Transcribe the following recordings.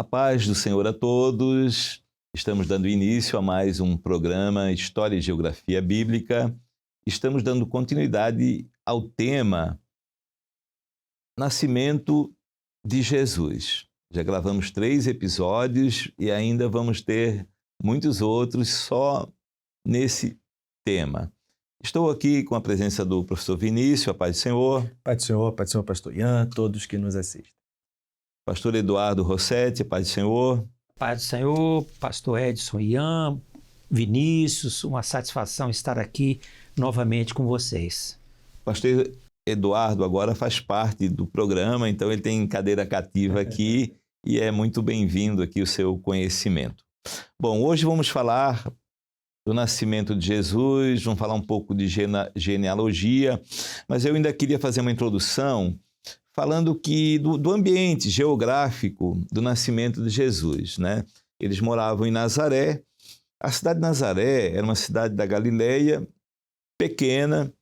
A paz do Senhor a todos. Estamos dando início a mais um programa História e Geografia Bíblica. Estamos dando continuidade ao tema Nascimento de Jesus. Já gravamos 3 episódios e ainda vamos ter muitos outros só nesse tema. Estou aqui com a presença do professor Vinícius, a paz do Senhor. Paz do Senhor, pastor Ian, todos que nos assistem. Pastor Eduardo Rossetti, paz do Senhor. Paz do Senhor, pastor Edson, Ian, Vinícius, uma satisfação estar aqui novamente com vocês. Pastor Eduardo agora faz parte do programa, então ele tem cadeira cativa aqui e é muito bem-vindo aqui o seu conhecimento. Bom, hoje vamos falar do nascimento de Jesus, vamos falar um pouco de genealogia, mas eu ainda queria fazer uma introdução falando que do ambiente geográfico do nascimento de Jesus, né? Eles moravam em Nazaré. A cidade de Nazaré era uma cidade da Galileia, pequena,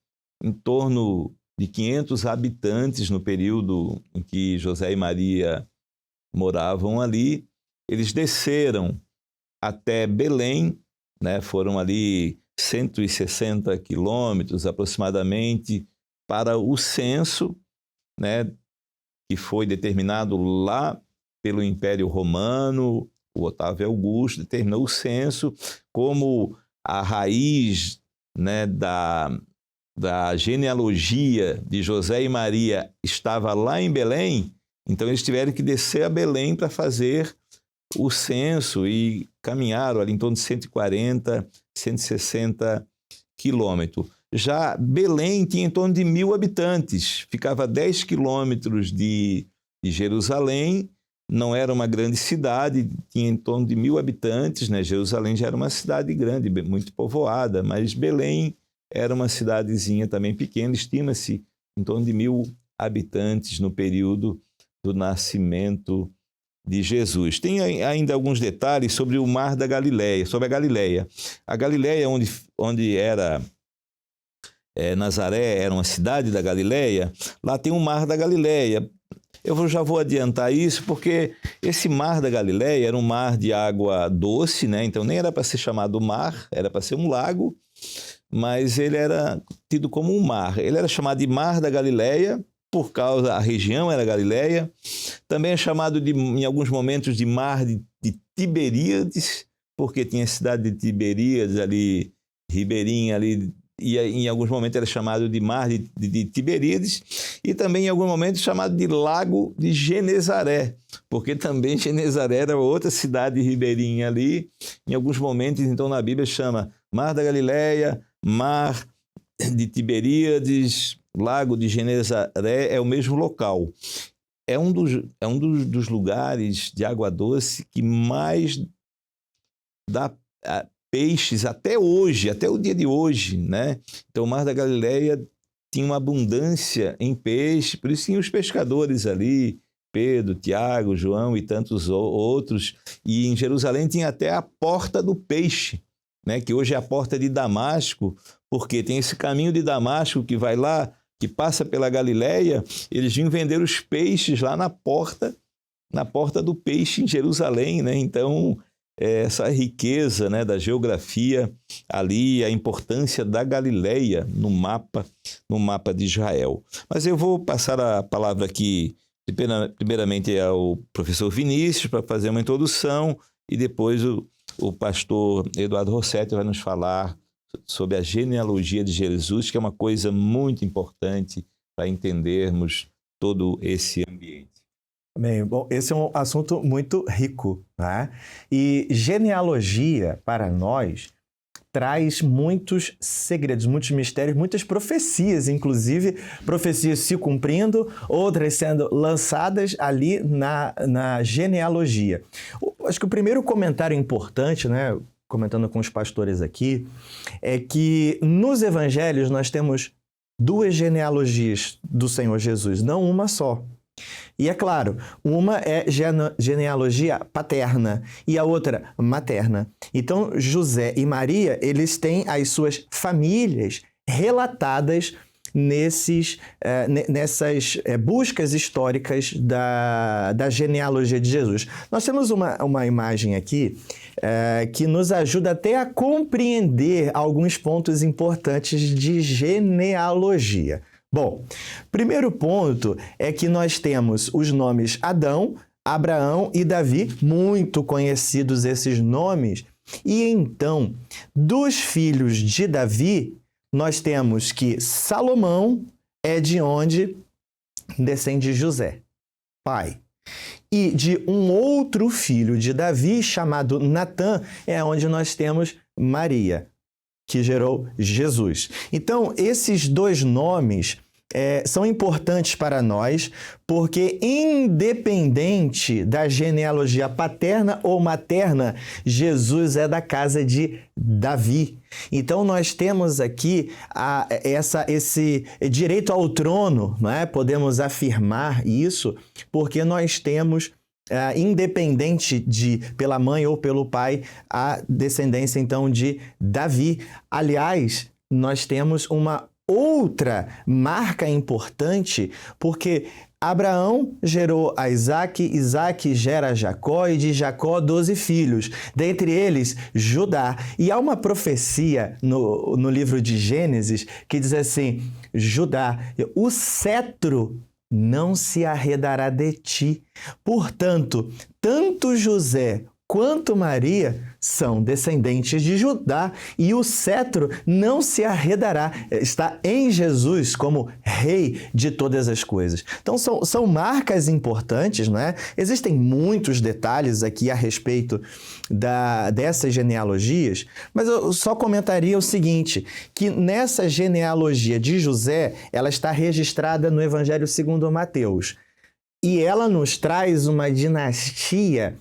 em torno de 500 habitantes no período em que José e Maria moravam ali. Eles desceram até Belém, né? Foram ali 160 quilômetros aproximadamente para o censo, né, que foi determinado lá pelo Império Romano. O Otávio Augusto determinou o censo como a raiz, né, da genealogia de José e Maria estava lá em Belém. Então eles tiveram que descer a Belém para fazer o censo e caminharam ali em torno de 140, 160 quilômetros. Já Belém tinha em torno de 1.000 habitantes, ficava a 10 quilômetros de Jerusalém, não era uma grande cidade, tinha em torno de 1.000 habitantes, né? Jerusalém já era uma cidade grande, muito povoada, mas Belém era uma cidadezinha também pequena, estima-se em torno de 1.000 habitantes no período do nascimento de Jesus. Tem ainda alguns detalhes sobre o Mar da Galileia, sobre a Galileia. A Galileia, onde era Nazaré, era uma cidade da Galileia, lá tem o Mar da Galileia. Eu já vou adiantar isso porque esse Mar da Galileia era um mar de água doce, né? Então nem era para ser chamado mar, era para ser um lago, mas ele era tido como um mar. Ele era chamado de Mar da Galileia por causa a região era Galileia. Também é chamado em alguns momentos de Mar de Tiberíades, porque tinha a cidade de Tiberíades ali, ribeirinha ali, e em alguns momentos era chamado de Mar de Tiberíades, e também em alguns momentos chamado de Lago de Genezaré, porque também Genezaré era outra cidade ribeirinha ali. Em alguns momentos, então, na Bíblia chama Mar da Galileia, Mar de Tiberíades, Lago de Genezaré, é o mesmo local. É um dos lugares de água doce que mais dá peixes até hoje, até o dia de hoje, né? Então o Mar da Galileia tinha uma abundância em peixe, por isso tinha os pescadores ali, Pedro, Tiago, João e tantos outros. E em Jerusalém tinha até a Porta do Peixe, né? Que hoje é a Porta de Damasco, porque tem esse caminho de Damasco que vai lá, que passa pela Galileia. Eles vinham vender os peixes lá na Porta do Peixe em Jerusalém, né? Então essa riqueza, né, da geografia ali, a importância da Galileia no mapa de Israel. Mas eu vou passar a palavra aqui, primeiramente ao professor Vinícius, para fazer uma introdução, e depois o pastor Eduardo Rossetti vai nos falar sobre a genealogia de Jesus, que é uma coisa muito importante para entendermos todo esse ambiente. Bem, bom, esse é um assunto muito rico, né? E genealogia, para nós, traz muitos segredos, muitos mistérios, muitas profecias, inclusive profecias se cumprindo, outras sendo lançadas ali na genealogia. Acho que o primeiro comentário importante, né, comentando com os pastores aqui, é que nos evangelhos nós temos 2 genealogias do Senhor Jesus, não uma só. E é claro, uma é genealogia paterna e a outra materna. Então, José e Maria, eles têm as suas famílias relatadas nessas buscas históricas da genealogia de Jesus. Nós temos uma imagem aqui que nos ajuda até a compreender alguns pontos importantes de genealogia. Bom, primeiro ponto é que nós temos os nomes Adão, Abraão e Davi, muito conhecidos esses nomes. E então, dos filhos de Davi, nós temos que Salomão é de onde descende José, pai. E de um outro filho de Davi, chamado Natã, é onde nós temos Maria, que gerou Jesus. Então, esses dois nomes são importantes para nós, porque independente da genealogia paterna ou materna, Jesus é da casa de Davi. Então, nós temos aqui esse direito ao trono, não é? Podemos afirmar isso, porque nós temos, independente pela mãe ou pelo pai, a descendência, então, de Davi. Aliás, nós temos uma outra marca importante, porque Abraão gerou a Isaque, Isaque gera Jacó, e de Jacó 12 filhos, dentre eles Judá. E há uma profecia no livro de Gênesis que diz assim: Judá, o cetro não se arredará de ti. Portanto, tanto José quanto Maria são descendentes de Judá, e o cetro não se arredará, está em Jesus como rei de todas as coisas. Então, são marcas importantes, não é? Existem muitos detalhes aqui a respeito dessas genealogias, mas eu só comentaria o seguinte, que nessa genealogia de José, ela está registrada no Evangelho segundo Mateus, e ela nos traz uma dinastia,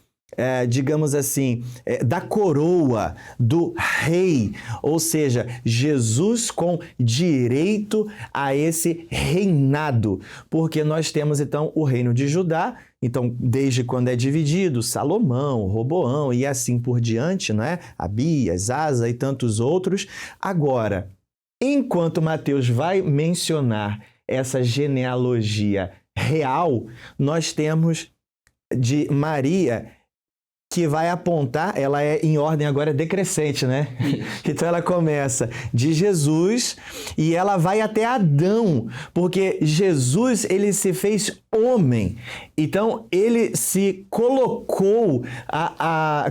digamos assim, da coroa do rei, ou seja, Jesus com direito a esse reinado, porque nós temos então o reino de Judá, então desde quando é dividido, Salomão, Roboão e assim por diante, não é? Abias, Asa e tantos outros. Agora, enquanto Mateus vai mencionar essa genealogia real, nós temos de Maria, que vai apontar, ela é em ordem agora decrescente, né? Então ela começa de Jesus e ela vai até Adão, porque Jesus, ele se fez homem. Então ele se colocou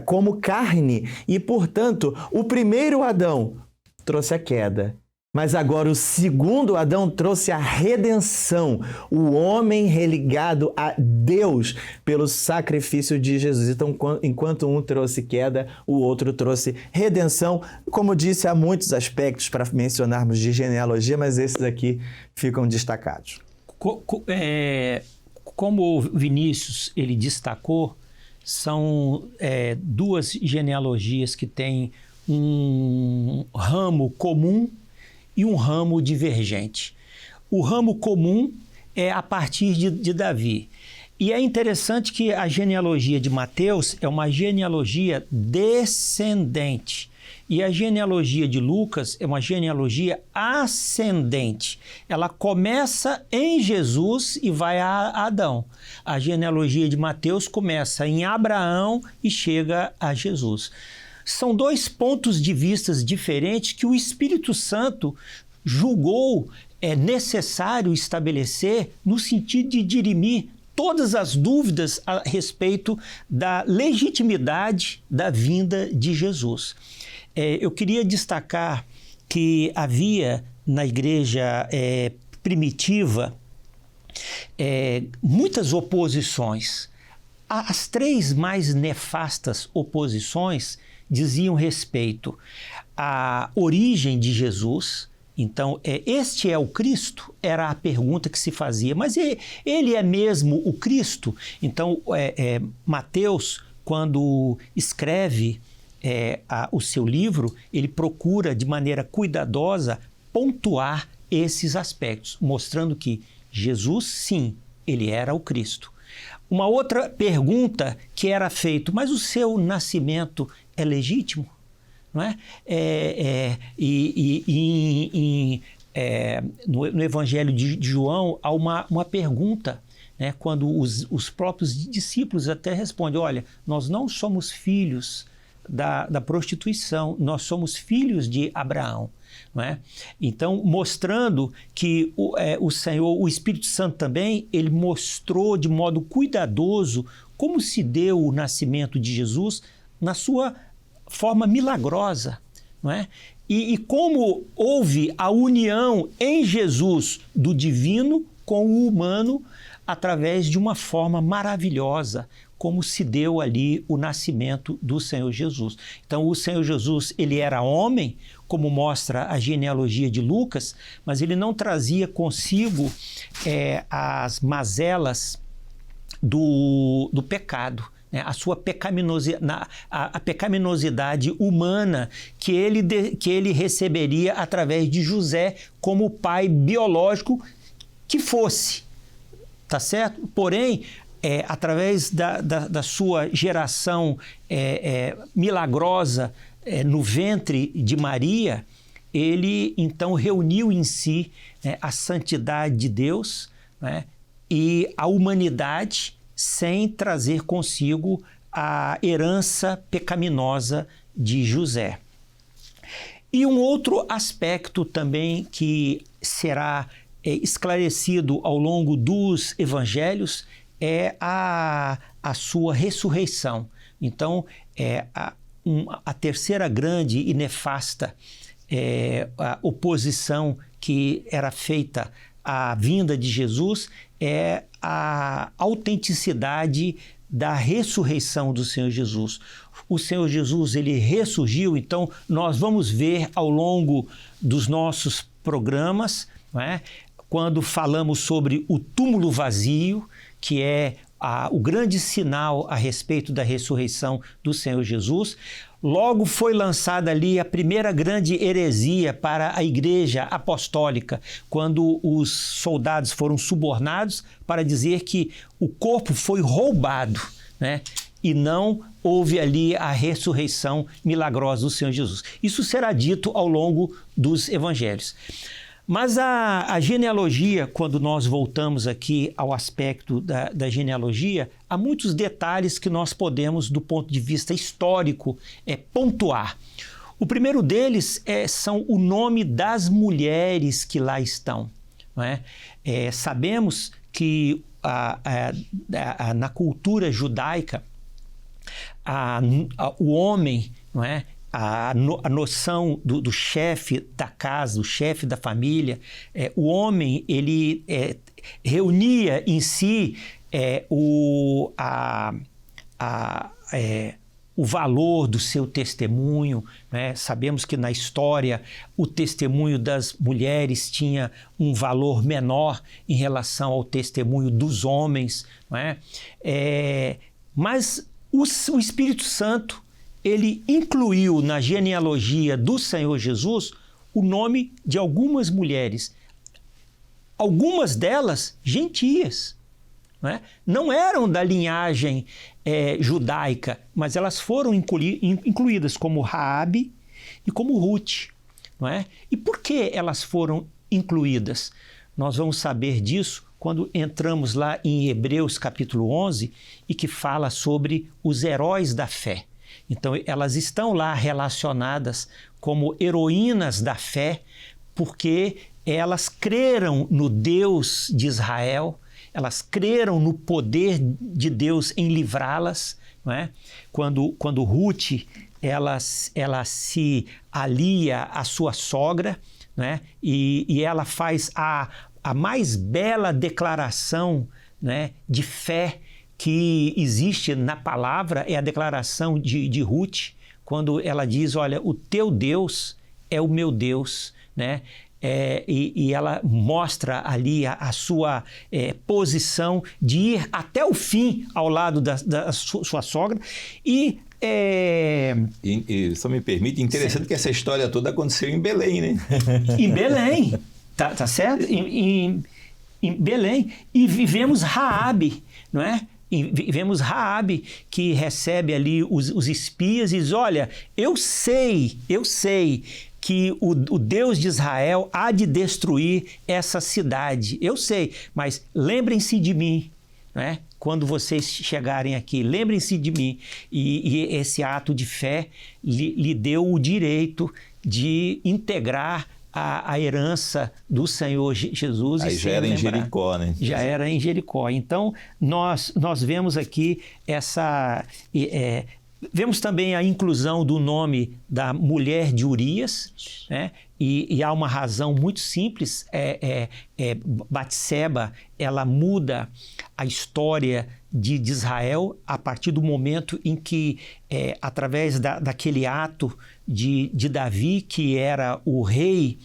como carne e, portanto, o primeiro Adão trouxe a queda. Mas agora o segundo Adão trouxe a redenção, o homem religado a Deus pelo sacrifício de Jesus. Então, enquanto um trouxe queda, o outro trouxe redenção. Como disse, há muitos aspectos para mencionarmos de genealogia, mas esses aqui ficam destacados. Como o Vinícius ele destacou, são duas genealogias que têm um ramo comum e um ramo divergente. O ramo comum é a partir de Davi. E é interessante que a genealogia de Mateus é uma genealogia descendente. E a genealogia de Lucas é uma genealogia ascendente. Ela começa em Jesus e vai a Adão. A genealogia de Mateus começa em Abraão e chega a Jesus. São dois pontos de vista diferentes que o Espírito Santo julgou necessário estabelecer no sentido de dirimir todas as dúvidas a respeito da legitimidade da vinda de Jesus. Eu queria destacar que havia na igreja primitiva muitas oposições. As três mais nefastas oposições diziam respeito à origem de Jesus. Então, este é o Cristo? Era a pergunta que se fazia. Mas ele é mesmo o Cristo? Então, Mateus, quando escreve o seu livro, ele procura de maneira cuidadosa pontuar esses aspectos, mostrando que Jesus, sim, ele era o Cristo. Uma outra pergunta que era feita, mas o seu nascimento é legítimo? Não é? Em no Evangelho de João, há uma pergunta, né, quando os próprios discípulos até respondem, olha, nós não somos filhos da prostituição, nós somos filhos de Abraão. Não é? Então, mostrando que o Senhor, o Espírito Santo também, ele mostrou de modo cuidadoso como se deu o nascimento de Jesus na sua forma milagrosa. Não é? E como houve a união em Jesus do divino com o humano através de uma forma maravilhosa, como se deu ali o nascimento do Senhor Jesus. Então, o Senhor Jesus, ele era homem, como mostra a genealogia de Lucas, mas ele não trazia consigo as mazelas do pecado, né? A sua a pecaminosidade humana que ele receberia através de José como pai biológico que fosse, tá certo? Porém, através da sua geração milagrosa no ventre de Maria, ele então reuniu em si, né, a santidade de Deus, né, e a humanidade, sem trazer consigo a herança pecaminosa de José. E um outro aspecto também que será esclarecido ao longo dos evangelhos é a sua ressurreição. Então, a terceira grande e nefasta a oposição que era feita à vinda de Jesus é a autenticidade da ressurreição do Senhor Jesus. O Senhor Jesus, ele ressurgiu, então nós vamos ver ao longo dos nossos programas, não é? Quando falamos sobre o túmulo vazio, que é o grande sinal a respeito da ressurreição do Senhor Jesus. Logo foi lançada ali a primeira grande heresia para a igreja apostólica, quando os soldados foram subornados para dizer que o corpo foi roubado, né? E não houve ali a ressurreição milagrosa do Senhor Jesus. Isso será dito ao longo dos evangelhos. Mas a genealogia, quando nós voltamos aqui ao aspecto da genealogia, há muitos detalhes que nós podemos, do ponto de vista histórico, pontuar. O primeiro deles são o nome das mulheres que lá estão. Não é? Sabemos que na cultura judaica, o homem, não é? A noção do chefe da casa, o chefe da família, o homem, ele reunia em si o valor do seu testemunho, né? Sabemos que na história o testemunho das mulheres tinha um valor menor em relação ao testemunho dos homens, não é? Mas o Espírito Santo, ele incluiu na genealogia do Senhor Jesus o nome de algumas mulheres, algumas delas gentias, não é? Não eram da linhagem judaica, mas elas foram incluídas como Raabe e como Ruth, não é? E por que elas foram incluídas? Nós vamos saber disso quando entramos lá em Hebreus capítulo 11 e que fala sobre os heróis da fé. Então, elas estão lá relacionadas como heroínas da fé, porque elas creram no Deus de Israel, elas creram no poder de Deus em livrá-las, não é? Quando Ruth ela se alia à sua sogra, não é? E ela faz a mais bela declaração, né, de fé que existe na palavra, é a declaração de Ruth, quando ela diz, olha, o teu Deus é o meu Deus, né? E ela mostra ali a sua posição de ir até o fim ao lado da sua sogra. E só me permite, interessante que essa história toda aconteceu em Belém, né? Em Belém, tá certo? Em Belém. E vivemos Raabe, não é? E vemos Raabe, que recebe ali os espias e diz, olha, eu sei que o Deus de Israel há de destruir essa cidade. Eu sei, mas lembrem-se de mim, né? Quando vocês chegarem aqui, lembrem-se de mim. E esse ato de fé lhe deu o direito de integrar a herança do Senhor Jesus. Aí já era em Jericó, né? Já era em Jericó. Então, nós vemos aqui essa... vemos também a inclusão do nome da mulher de Urias, né? E há uma razão muito simples. Batseba, ela muda a história de Israel a partir do momento em que, através daquele ato de Davi, que era o rei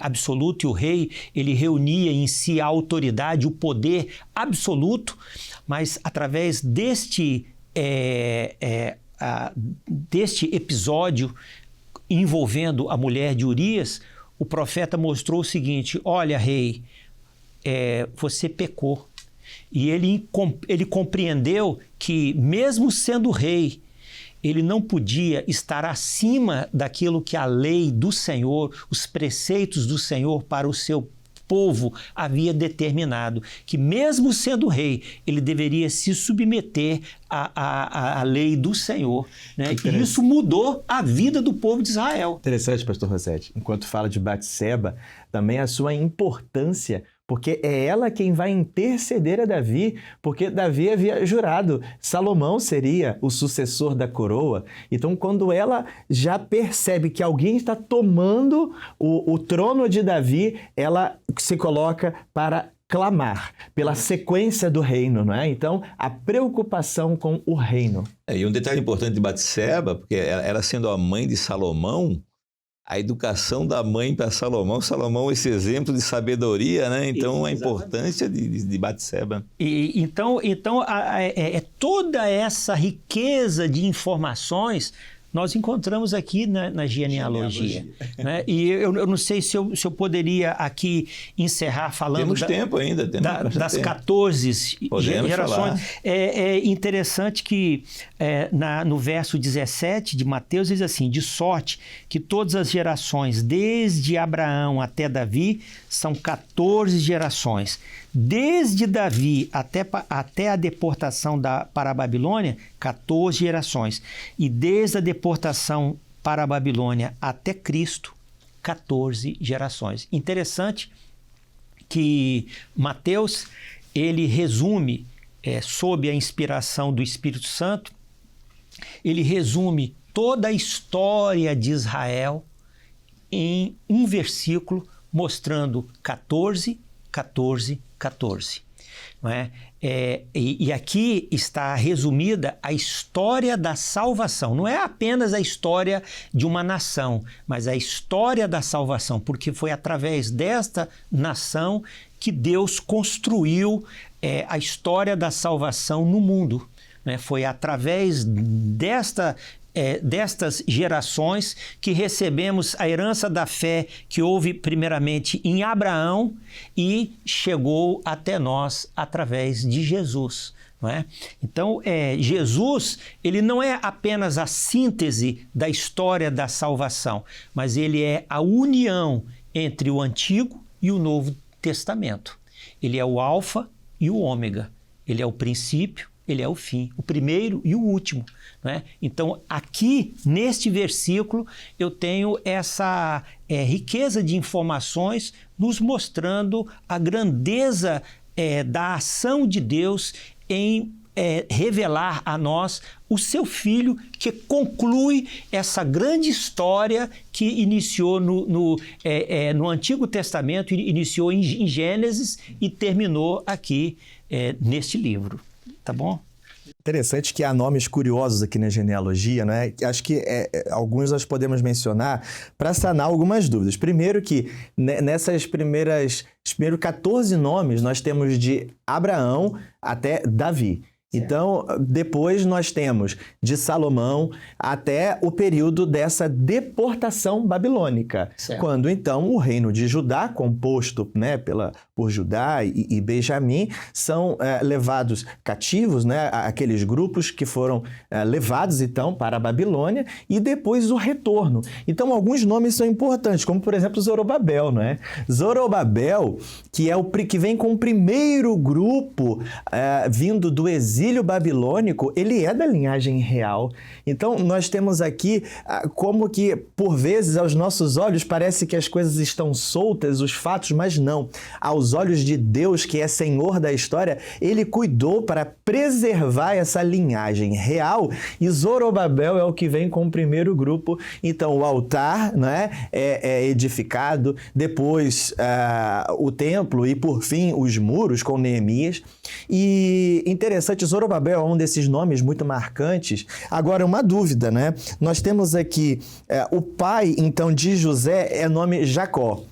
absoluto, e o rei, ele reunia em si a autoridade, o poder absoluto, mas através deste episódio envolvendo a mulher de Urias, o profeta mostrou o seguinte: olha, rei, você pecou. E ele compreendeu que, mesmo sendo rei, ele não podia estar acima daquilo que a lei do Senhor, os preceitos do Senhor para o seu povo havia determinado, que mesmo sendo rei, ele deveria se submeter à lei do Senhor, né? E isso mudou a vida do povo de Israel. Interessante, pastor Rossetti. Enquanto fala de Batseba, também a sua importância, porque é ela quem vai interceder a Davi, porque Davi havia jurado, Salomão seria o sucessor da coroa. Então, quando ela já percebe que alguém está tomando o trono de Davi, ela se coloca para clamar pela sequência do reino, não é? Então, a preocupação com o reino. E um detalhe importante de Batseba, porque ela sendo a mãe de Salomão, a educação da mãe para Salomão, esse exemplo de sabedoria, né? Então, a importância de Batseba. Então toda essa riqueza de informações nós encontramos aqui na genealogia. Né? E eu não sei se eu poderia aqui encerrar falando... Temos tempo ainda. Das 14 gerações. É interessante que no verso 17 de Mateus diz assim: de sorte que todas as gerações, desde Abraão até Davi, são 14 gerações. Desde Davi até a deportação para a Babilônia, 14 gerações. E desde a deportação para a Babilônia até Cristo, 14 gerações. Interessante que Mateus, ele resume, sob a inspiração do Espírito Santo, ele resume toda a história de Israel em um versículo, mostrando 14, 14, 14. Não é? E aqui está resumida a história da salvação. Não é apenas a história de uma nação, mas a história da salvação, porque foi através desta nação que Deus construiu a história da salvação no mundo. Né? Foi através destas gerações que recebemos a herança da fé que houve primeiramente em Abraão e chegou até nós através de Jesus. Não é? Então, Jesus, ele não é apenas a síntese da história da salvação, mas ele é a união entre o Antigo e o Novo Testamento. Ele é o Alfa e o Ômega. Ele é o princípio, ele é o fim, o primeiro e o último. Né? Então, aqui, neste versículo, eu tenho essa riqueza de informações nos mostrando a grandeza da ação de Deus em revelar a nós o seu Filho, que conclui essa grande história que iniciou no Antigo Testamento, iniciou em Gênesis e terminou aqui neste livro. Tá bom? Interessante que há nomes curiosos aqui na genealogia, né? Acho que alguns nós podemos mencionar para sanar algumas dúvidas. Primeiro que nessas primeiros 14 nomes nós temos de Abraão até Davi. Então, depois nós temos de Salomão até o período dessa deportação babilônica, Certo. quando então o reino de Judá, composto, né, por Judá e Benjamim, são levados cativos, né, aqueles grupos que foram levados então para a Babilônia, e depois o retorno. Então, alguns nomes são importantes, como por exemplo Zorobabel, né? Zorobabel, que vem com o primeiro grupo vindo do exílio babilônico, ele é da linhagem real. Então, nós temos aqui como que, por vezes, aos nossos olhos, parece que as coisas estão soltas, os fatos, mas não. Aos olhos de Deus, que é Senhor da história, ele cuidou para preservar essa linhagem real, e Zorobabel é o que vem com o primeiro grupo. Então, o altar, né, é edificado, depois o templo e, por fim, os muros com Neemias. E interessante, Zorobabel é um desses nomes muito marcantes. Agora, uma dúvida, né? Nós temos aqui o pai, então, de José é nome Jacó.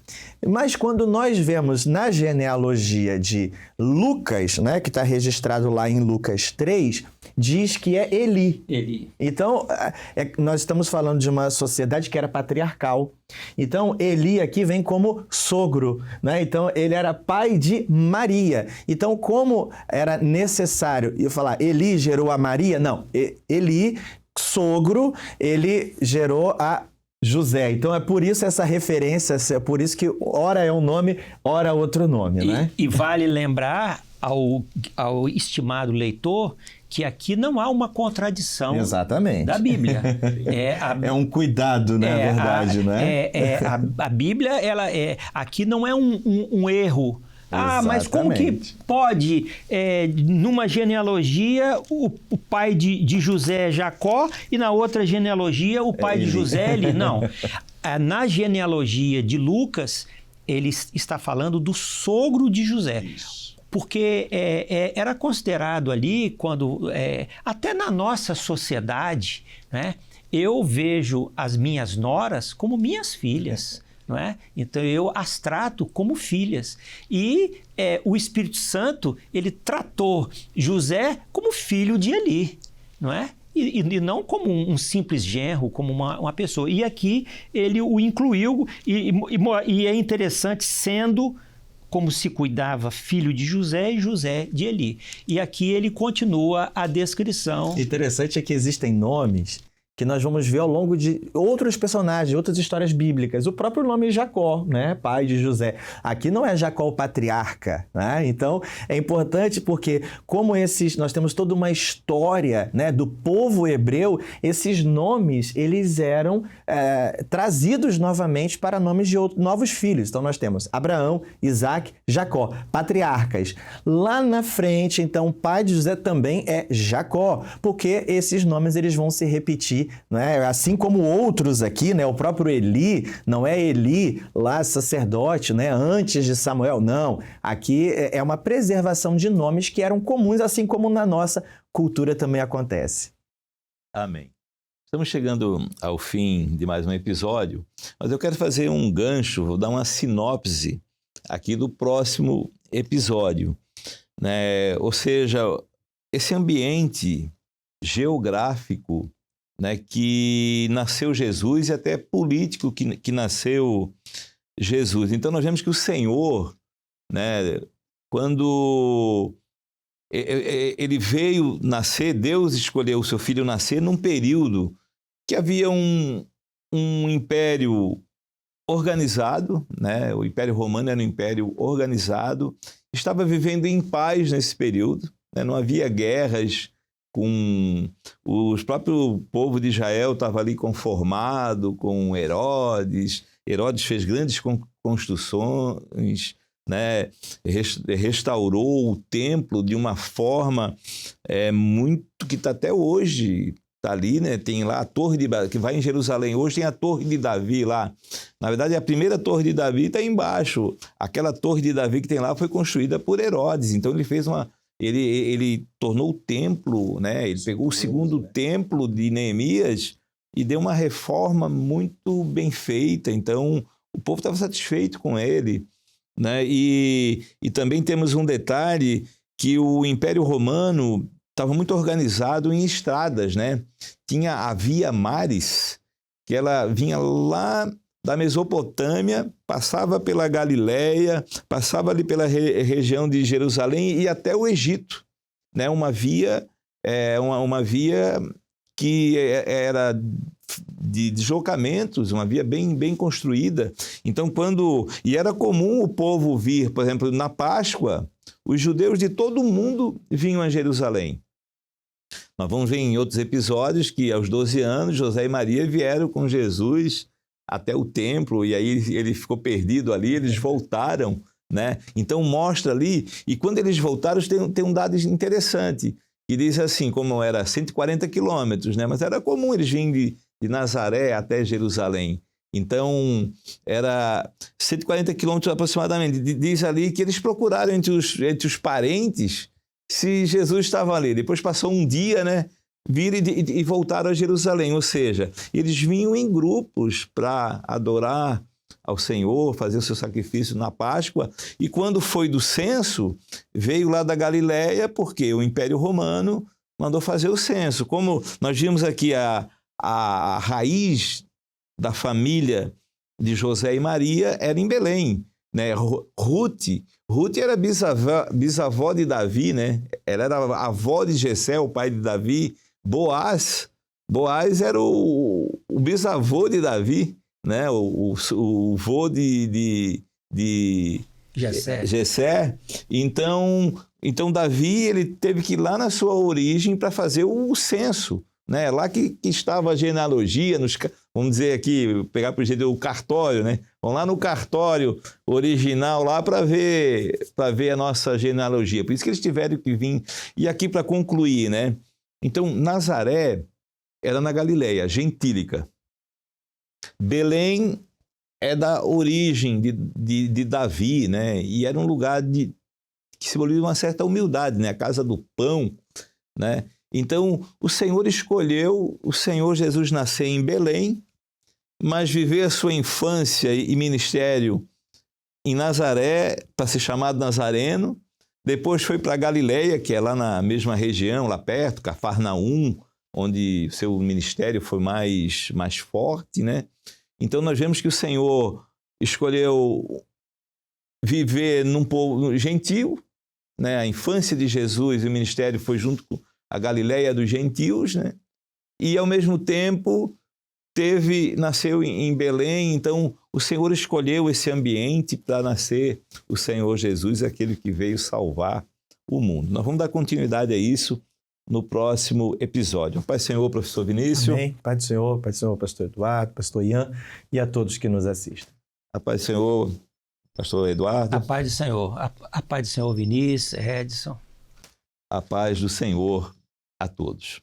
Mas quando nós vemos na genealogia de Lucas, né, que está registrado lá em Lucas 3, diz que é Eli. Então, nós estamos falando de uma sociedade que era patriarcal. Então, Eli aqui vem como sogro, né? Então, ele era pai de Maria. Então, como era necessário eu falar Eli gerou a Maria? Não, Eli, sogro, ele gerou a José. Então, é por isso essa referência, é por isso que ora é um nome, ora outro nome, né? E vale lembrar ao estimado leitor que aqui não há uma contradição. Exatamente. Da Bíblia. É um cuidado, na verdade, né? A Bíblia, aqui não é um erro. Mas como que pode, numa genealogia, o pai de José é Jacó e na outra genealogia o pai de José é Eli? Não. Na genealogia de Lucas, ele está falando do sogro de José. Isso. Porque era considerado ali, até na nossa sociedade, né, eu vejo as minhas noras como minhas filhas. Não é? Então eu as trato como filhas. E o Espírito Santo, ele tratou José como filho de Eli, não é? E não como um simples genro, como uma pessoa. E aqui ele o incluiu, e é interessante, sendo como se cuidava filho de José e José de Eli. E aqui ele continua a descrição. Interessante é que existem nomes que nós vamos ver ao longo de outros personagens, outras histórias bíblicas. O próprio nome Jacó, né? Pai de José. Aqui não é Jacó o patriarca, né? Então, é importante porque, como nós temos toda uma história, né, do povo hebreu, esses nomes, eles eram trazidos novamente para nomes de novos filhos. Então, nós temos Abraão, Isaac, Jacó, patriarcas. Lá na frente, então, o pai de José também é Jacó, porque esses nomes eles vão se repetir, né? Assim como outros aqui, né? O próprio Eli, não é Eli lá sacerdote, né? Antes de Samuel, não. Aqui é uma preservação de nomes que eram comuns, assim como na nossa cultura também acontece. Amém. Estamos chegando ao fim de mais um episódio, mas eu quero fazer um gancho, vou dar uma sinopse aqui do próximo episódio, né? Ou seja, esse ambiente geográfico, né, que nasceu Jesus e até político que nasceu Jesus. Então nós vemos que o Senhor, né, quando ele veio nascer, Deus escolheu o seu filho nascer num período que havia um império organizado, né? O Império Romano era um império organizado, estava vivendo em paz nesse período, né? Não havia guerras com o próprio povo de Israel, estava ali conformado com Herodes. Herodes fez grandes construções, né? Restaurou o templo de uma forma muito que está até hoje. Está ali, né? Tem lá a Torre de que vai em Jerusalém hoje, tem a Torre de Davi lá. Na verdade, a primeira Torre de Davi está embaixo. Aquela Torre de Davi que tem lá foi construída por Herodes. Então ele fez ele tornou o templo, né? Ele pegou o segundo templo de Neemias e deu uma reforma muito bem feita. Então o povo estava satisfeito com ele, né? E também temos um detalhe que o Império Romano estava muito organizado em estradas, né? Havia mares que ela vinha lá da Mesopotâmia, passava pela Galileia, passava ali pela região de Jerusalém e até o Egito, né? Uma via que era de deslocamentos, uma via bem construída. Então, e era comum o povo vir, por exemplo, na Páscoa, os judeus de todo o mundo vinham a Jerusalém. Nós vamos ver em outros episódios que aos 12 anos José e Maria vieram com Jesus até o templo e aí ele ficou perdido ali, eles voltaram, né? Então mostra ali, e quando eles voltaram tem um dado interessante, que diz assim, como era 140 quilômetros, né? Mas era comum eles virem de Nazaré até Jerusalém. Então, era 140 quilômetros aproximadamente. Diz ali que eles procuraram entre os parentes se Jesus estava ali. Depois passou um dia, né? Viram e voltaram a Jerusalém. Ou seja, eles vinham em grupos para adorar ao Senhor, fazer o seu sacrifício na Páscoa. E quando foi do censo, veio lá da Galileia, porque o Império Romano mandou fazer o censo. Como nós vimos aqui a raiz da família de José e Maria era em Belém, né? Ruth era bisavó de Davi, né? Ela era a avó de Jessé, o pai de Davi. Boaz era o bisavô de Davi, né? O vô de Jessé. Então Davi ele teve que ir lá na sua origem para fazer o censo, né? Lá que estava a genealogia, vamos dizer aqui, pegar para o jeito o cartório, né? Vamos lá no cartório original lá para ver a nossa genealogia. Por isso que eles tiveram que vir. E aqui para concluir, né? Então Nazaré era na Galileia, gentílica. Belém é da origem de Davi, né? E era um lugar que simboliza uma certa humildade, né? A casa do pão, né? Então, o Senhor escolheu o Senhor Jesus nascer em Belém, mas viver a sua infância e ministério em Nazaré, para ser chamado Nazareno. Depois foi para Galileia, que é lá na mesma região, lá perto, Cafarnaum, onde seu ministério foi mais forte, né? Então, nós vemos que o Senhor escolheu viver num povo gentil, né? A infância de Jesus e o ministério foi junto com a Galileia dos gentios, né? E, ao mesmo tempo, nasceu em Belém. Então, o Senhor escolheu esse ambiente para nascer o Senhor Jesus, aquele que veio salvar o mundo. Nós vamos dar continuidade a isso no próximo episódio. Pai do Senhor, professor Vinícius. Amém. Pai do Senhor, pastor Eduardo, pastor Ian e a todos que nos assistem. A paz do Senhor, pastor Eduardo. A paz do Senhor. A paz do Senhor, Vinícius, Edson. A paz do Senhor a todos.